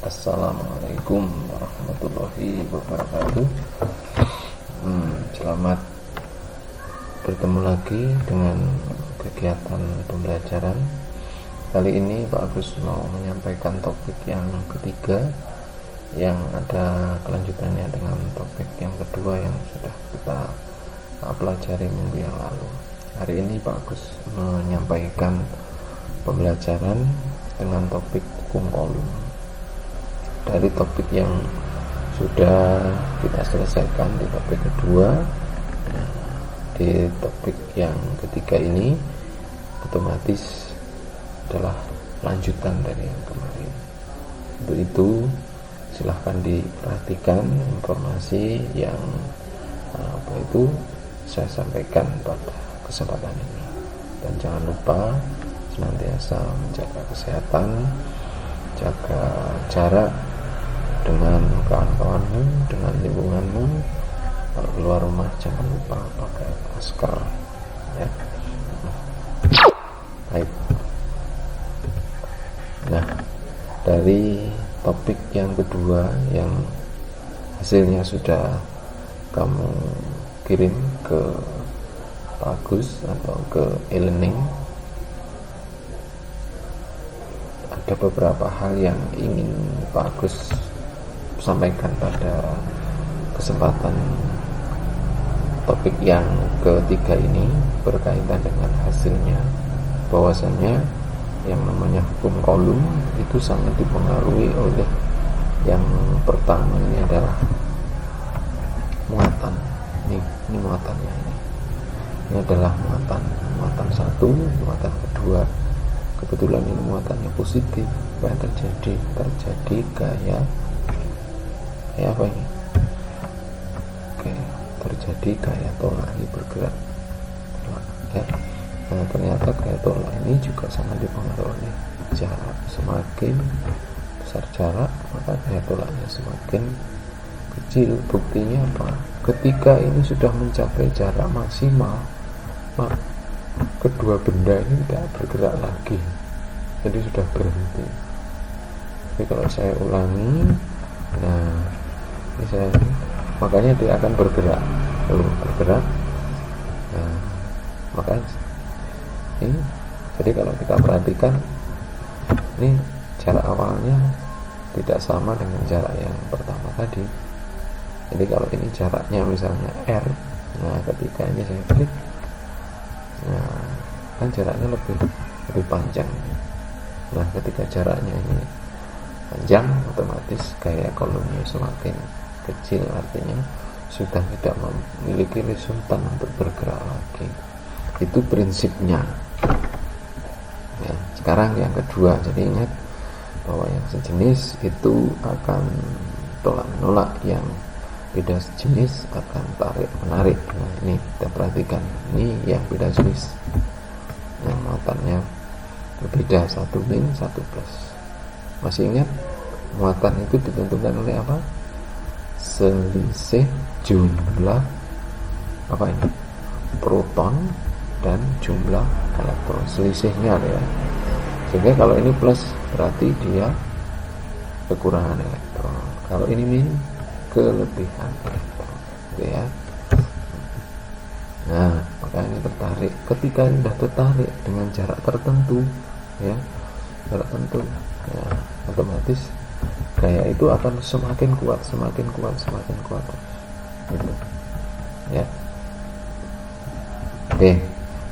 Assalamualaikum warahmatullahi wabarakatuh. Selamat bertemu lagi dengan kegiatan pembelajaran. Kali ini Pak Agus mau menyampaikan topik yang ketiga, yang ada kelanjutannya dengan topik yang kedua yang sudah kita pelajari minggu yang lalu. Hari ini Pak Agus menyampaikan pembelajaran dengan topik hukum kolum. Dari topik yang sudah kita selesaikan di topik kedua, di topik yang ketiga ini otomatis adalah lanjutan dari yang kemarin. Untuk itu silahkan diperhatikan informasi yang saya sampaikan pada kesempatan ini, dan jangan lupa senantiasa menjaga kesehatan, jaga jarak dengan kawan-kawanmu, dengan lingkunganmu. Kalau keluar rumah jangan lupa pakai masker, ya. Baik. Nah, dari topik yang kedua yang hasilnya sudah kamu kirim ke Pak Agus atau ke e-learning, ada beberapa hal yang ingin Pak Agus sampaikan pada kesempatan topik yang ketiga ini berkaitan dengan hasilnya, bahwasanya yang namanya hukum kolum itu sangat dipengaruhi oleh yang pertama ini adalah muatan. Ini muatannya, ini adalah muatan satu, muatan kedua. Kebetulan ini muatannya positif, apa yang terjadi gaya apa ini? Oke, terjadi gaya tolak ini bergerak, ya. Nah, ternyata gaya tolak ini juga sangat dipengaruhi oleh jarak. Semakin besar jarak, maka gaya tolaknya semakin kecil. Buktinya apa? Ketika ini sudah mencapai jarak maksimal, maka kedua benda ini tidak bergerak lagi, jadi sudah berhenti. Tapi kalau saya ulangi, nah ini makanya dia akan bergerak, nah, makanya ini. Jadi kalau kita perhatikan, ini jarak awalnya tidak sama dengan jarak yang pertama tadi. Jadi kalau ini jaraknya misalnya R, nah ketika ini saya klik, nah kan jaraknya lebih panjang. Nah ketika jaraknya ini panjang, otomatis gaya kolomnya semakin kecil, artinya sudah tidak memiliki resultan untuk bergerak lagi. Itu prinsipnya, ya. Sekarang yang kedua, jadi ingat bahwa yang sejenis itu akan tolak menolak, yang beda sejenis akan tarik menarik. Nah ini kita perhatikan, ini yang beda jenis, yang muatannya berbeda, satu min satu plus. Masih ingat muatan itu ditentukan oleh apa? Selisih jumlah apa ini? Proton dan jumlah elektron, selisihnya ya. Sehingga kalau ini plus berarti dia kekurangan elektron, kalau ini min kelebihan elektron, ya. Nah maka ini tertarik. Ketika ini sudah tertarik dengan jarak tertentu, ya, jarak tertentu, ya, otomatis gaya itu akan semakin kuat gitu, ya. Oke,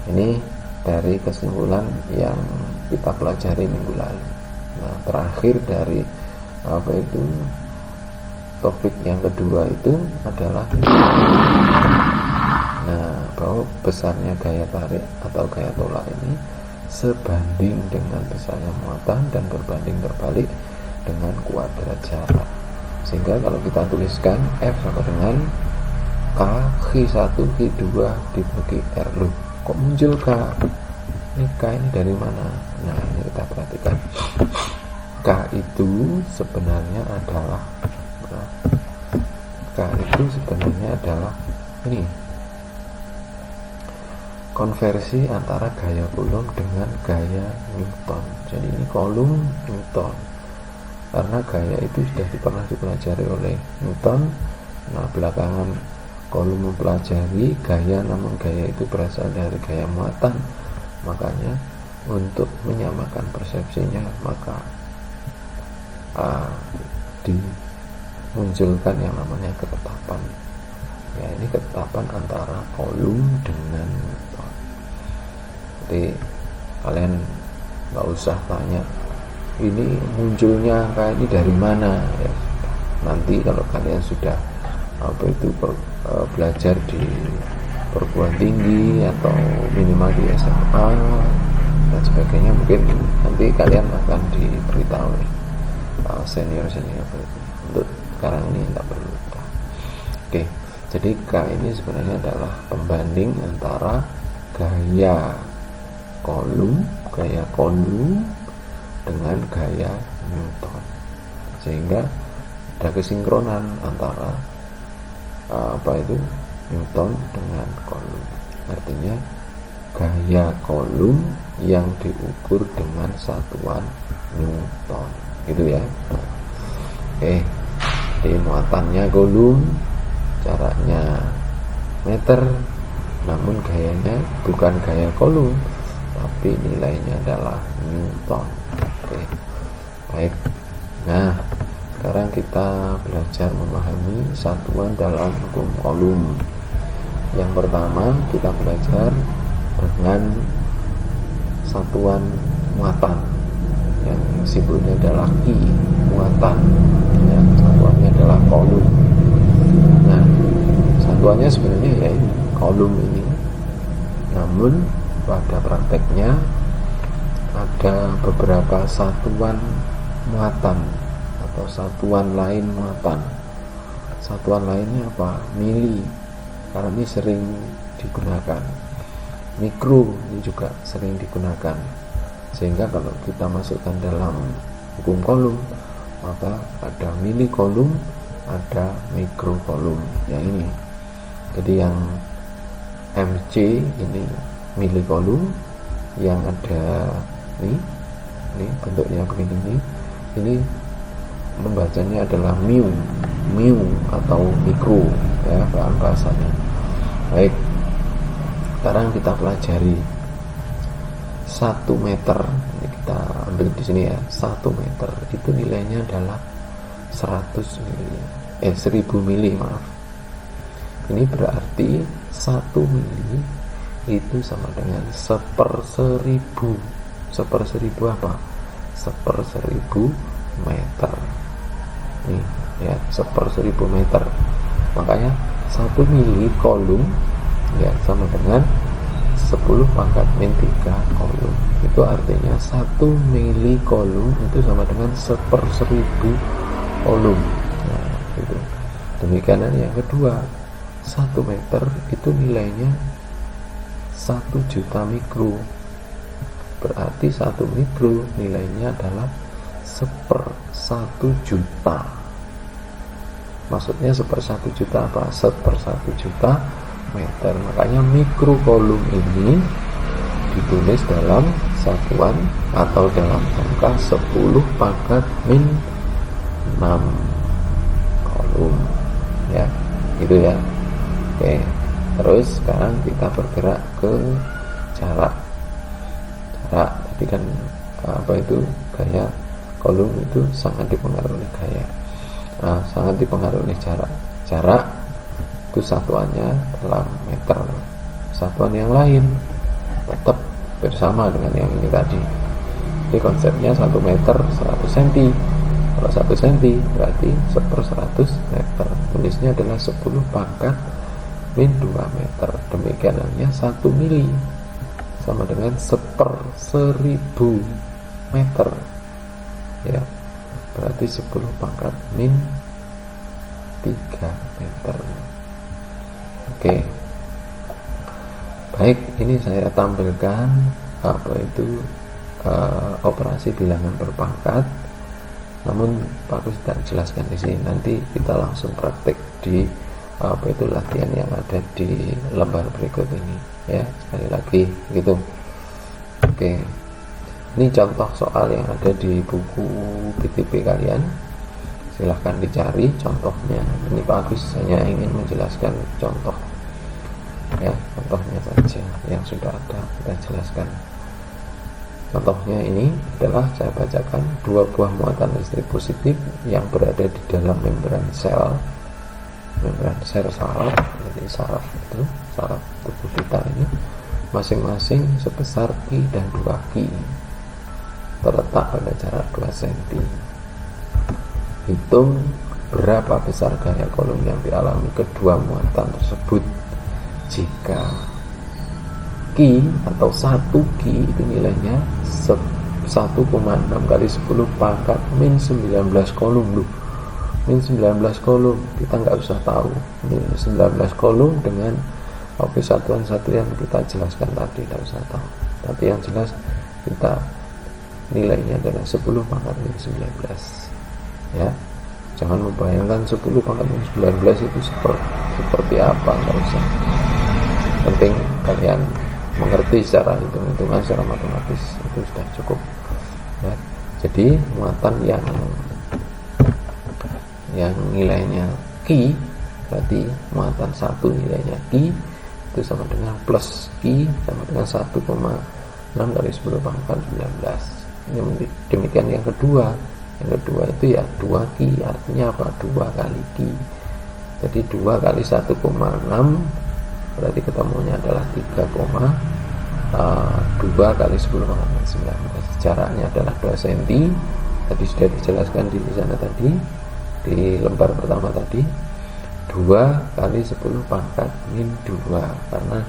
ini dari kesimpulan yang kita pelajari minggu lalu. Nah terakhir dari topik yang kedua itu adalah bahwa besarnya gaya tarik atau gaya tolak ini sebanding dengan besarnya muatan dan berbanding terbalik dengan kuadrat jarak. Sehingga kalau kita tuliskan F sama dengan K Q1 Q2 dibagi R. Loh, kok muncul K? Ini K ini dari mana? Nah ini kita perhatikan. K itu sebenarnya adalah ini konversi antara gaya Coulomb dengan gaya Newton. Jadi ini Coulomb Newton. karena gaya itu sudah pernah dipelajari oleh Newton. Nah belakangan Coulomb mempelajari gaya, namun gaya itu berasal dari gaya muatan, makanya untuk menyamakan persepsinya maka dimunculkan yang namanya ketetapan. Ya, ini ketetapan antara Coulomb dengan Newton. Jadi kalian nggak usah tanya ini munculnya kayak ini dari mana ya. Nanti kalau kalian sudah belajar di perguruan tinggi atau minimal di SMA dan sebagainya, mungkin nanti kalian akan diberitahu senior untuk sekarang ini tidak perlu. Oke, jadi K ini sebenarnya adalah pembanding antara gaya Coulomb dengan gaya Newton, sehingga ada kesinkronan antara Newton dengan Coulomb. Artinya gaya Coulomb yang diukur dengan satuan Newton, gitu ya. Oke, di muatannya Coulomb, jaraknya meter, namun gayanya bukan gaya Coulomb, tapi nilainya adalah Newton. Oke, baik. Nah, sekarang kita belajar memahami satuan dalam hukum Coulomb. Yang pertama kita belajar dengan satuan muatan yang simbolnya adalah I, muatan. Ya, satuannya adalah Coulomb. Nah, satuannya sebenarnya ya ini Coulomb ini. Namun pada prakteknya ada beberapa satuan muatan atau satuan lain muatan. Satuan lainnya apa? Mili, karena ini sering digunakan. Mikro ini juga sering digunakan. Sehingga kalau kita masukkan dalam hukum Coulomb, maka ada mili Coulomb, ada mikro Coulomb. Yang ini. Jadi yang MC ini mili Coulomb, yang ada ini bentuknya begini ini membacanya adalah mu atau mikro ya bahasanya. Baik, sekarang kita pelajari 1 meter. Ini kita ambil di sini ya. 1 meter itu nilainya adalah 1000 mili, maaf. Ini berarti 1 mili itu sama dengan 1/1000. 1/1000 apa? 1/1000 meter. Nih ya, 1/1000 meter. Makanya 1 mili Coulomb ya sama dengan 10 pangkat min 3 Coulomb. Itu artinya 1 mili Coulomb itu sama dengan 1/1000 Coulomb. Nah, itu. Demikian yang kedua, 1 meter itu nilainya 1 juta mikro. Berarti 1 mikro nilainya adalah 1/1 juta. Maksudnya 1/1 juta apa? 1/1 juta meter. Makanya mikro Coulomb ini ditulis dalam satuan atau dalam angka 10 pangkat min 6 Coulomb ya, gitu ya. Oke, terus sekarang kita bergerak ke jarak. Tadi kan gaya Coulomb itu sangat dipengaruhi oleh gaya. Sangat dipengaruhi oleh jarak. Jarak itu satuannya dalam meter. Satuan yang lain tetap bersama dengan yang ini tadi. Jadi konsepnya 1 meter 100 cm. Kalau 1 cm berarti 1/100 meter. Tulisnya adalah 10 pangkat min 2 meter. Demikian halnya 1 mili sama dengan 1/1000 meter ya, berarti 10 pangkat min 3 meter. Oke, baik, ini saya tampilkan operasi bilangan berpangkat, namun Pak Gus tidak jelaskan di sini. Nanti kita langsung praktek di latihan yang ada di lembar berikut ini ya, sekali lagi gitu. Oke, Ini contoh soal yang ada di buku BTP kalian, silahkan dicari contohnya. Ini Pak Agus hanya ingin menjelaskan contoh, ya, contohnya saja yang sudah ada kita jelaskan. Contohnya ini adalah saya bacakan, 2 buah muatan listrik positif yang berada di dalam membran sel saraf. Jadi saraf itu, saraf tubuh kita ini masing-masing sebesar Q dan 2Q, terletak pada jarak 2 cm. Hitung berapa besar gaya kolom yang dialami kedua muatan tersebut jika Q atau 1Q itu nilainya 1,6 kali 10 pangkat min 19 kolom loh. Min 19 kolom, kita nggak usah tahu ini 19 kolom dengan satuan-satuan kita jelaskan tadi, tidak usah tahu, tapi yang jelas kita nilainya adalah 10 pangkat min 19, ya. Jangan membayangkan 10 pangkat min 19 itu seperti apa, nggak usah. Penting kalian mengerti secara hitung-hitungan, secara matematis, itu sudah cukup, ya. Jadi muatan yang nilainya Q, berarti muatan 1 nilainya Q itu sama dengan plus Q sama dengan 1,6 kali 10 pangkat 19. Ini demikian yang kedua. Yang kedua itu ya 2Q, artinya apa? 2 kali Q. Jadi 2 kali 1,6 berarti ketemunya adalah 3,2 kali 10 pangkat 19. Jaraknya adalah 2 cm. Tadi sudah dijelaskan di sana tadi, di lembar pertama tadi, 2 kali 10 pangkat min 2, karena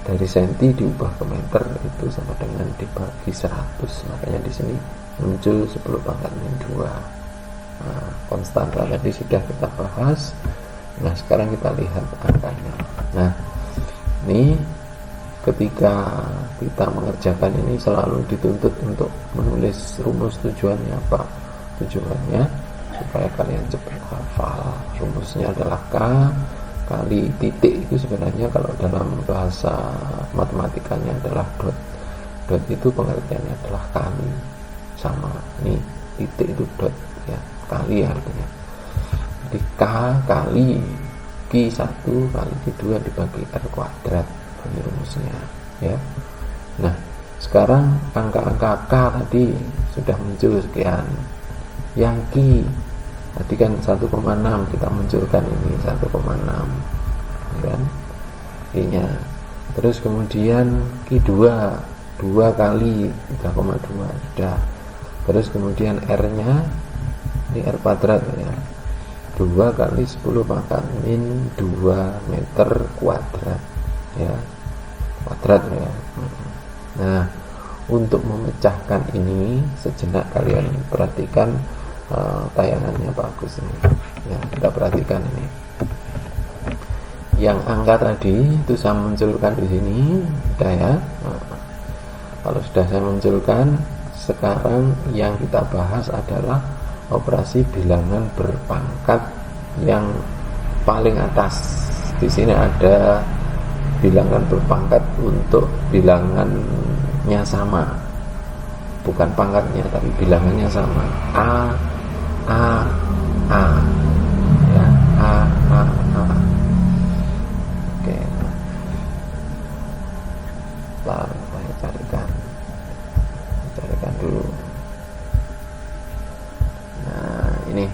dari senti diubah ke meter itu sama dengan dibagi 100, makanya di sini muncul 10 pangkat min 2. Nah, konstanta tadi sudah kita bahas. Nah, sekarang kita lihat angkanya. Nah, ini ketika kita mengerjakan ini selalu dituntut untuk menulis rumus tujuannya apa? Tujuannya supaya kalian cepat hafal. Rumusnya adalah K kali titik, itu sebenarnya kalau dalam bahasa matematikanya adalah dot. Dot itu pengertiannya adalah kali, sama ini titik itu dot, ya, kali artinya. Jadi K kali Q1 kali Q2 dibagi R kuadrat, ini rumusnya, ya. Nah, sekarang angka-angka K tadi sudah muncul sekian. Yang Q tadi kan 1,6, kita munculkan ini 1,6, kan, Q-nya. Terus kemudian Q2 2 kali 3,2 sudah. Terus kemudian R-nya ini R kuadrat, ya, 2 kali 10 pangkat min 2 meter kuadrat, ya, kuadrat, ya. Nah, untuk memecahkan ini sejenak kalian perhatikan tayangannya Pak Agus ini, ya, kita perhatikan ini. Yang angka tadi itu saya munculkan di sini, sudah, ya. Nah, kalau sudah saya munculkan, sekarang yang kita bahas adalah operasi bilangan berpangkat yang paling atas. Di sini ada bilangan berpangkat untuk bilangannya sama, bukan pangkatnya tapi bilangannya sama. A, ya, A. Oke, saya carikan dulu. Nah, ini